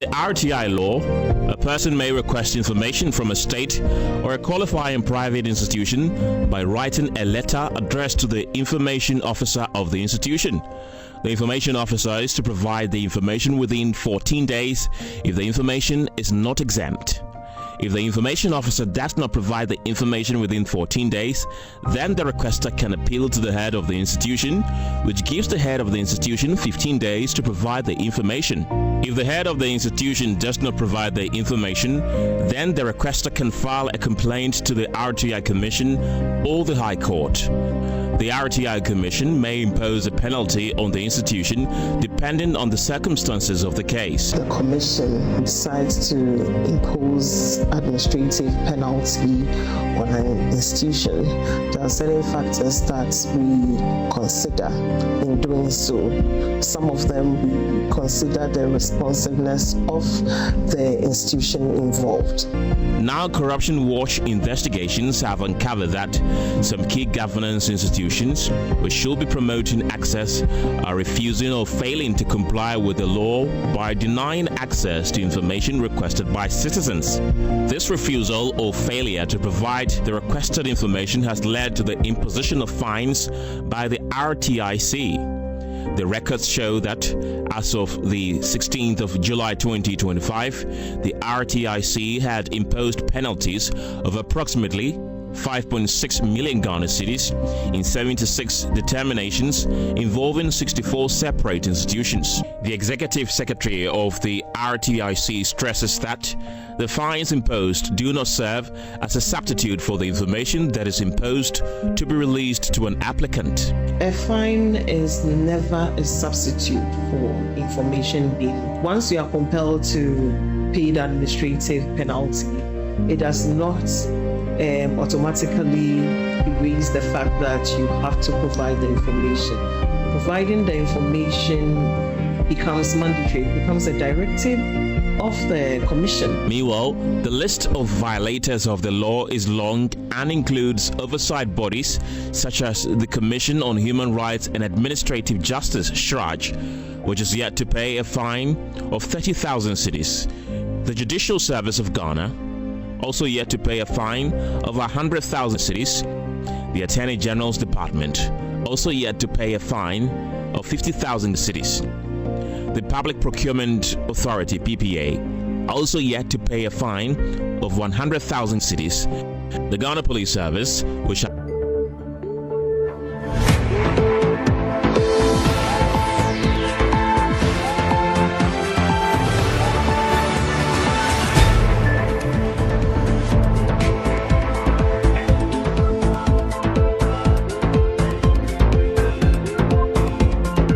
The RTI law, a person may request information from a state or a qualifying private institution by writing a letter addressed to the information officer of the institution. The information officer is to provide the information within 14 days if the information is not exempt. If the information officer does not provide the information within 14 days, then the requester can appeal to the head of the institution, which gives the head of the institution 15 days to provide the information. If the head of the institution does not provide the information, then the requester can file a complaint to the RTI Commission or the High Court. The RTI Commission may impose a penalty on the institution depending on the circumstances of the case. The Commission decides to impose administrative penalty on an institution. There are certain factors that we consider in doing so. Some of them we consider the responsiveness of the institution involved. Now, Corruption Watch investigations have uncovered that some key governance institutions which should be promoting access are refusing or failing to comply with the law by denying access to information requested by citizens. This refusal or failure to provide the requested information has led to the imposition of fines by the RTIC. The records show that as of the 16th of July 2025, the RTIC had imposed penalties of approximately 5.6 million Ghana cedis in 76 determinations involving 64 separate institutions. The executive secretary of the RTIC stresses that the fines imposed do not serve as a substitute for the information that is imposed to be released to an applicant. A fine is never a substitute for information given. Once you are compelled to pay the administrative penalty, it does not automatically erase the fact that you have to provide the information. Providing the information becomes mandatory, it becomes a directive of the Commission. Meanwhile, the list of violators of the law is long and includes oversight bodies such as the Commission on Human Rights and Administrative Justice, SHRAJ, which is yet to pay a fine of 30,000 cedis. The Judicial Service of Ghana, also yet to pay a fine of 100,000 cedis. The Attorney General's Department, also yet to pay a fine of 50,000 cedis. The Public Procurement Authority, PPA, also yet to pay a fine of 100,000 cedis. The Ghana Police Service, which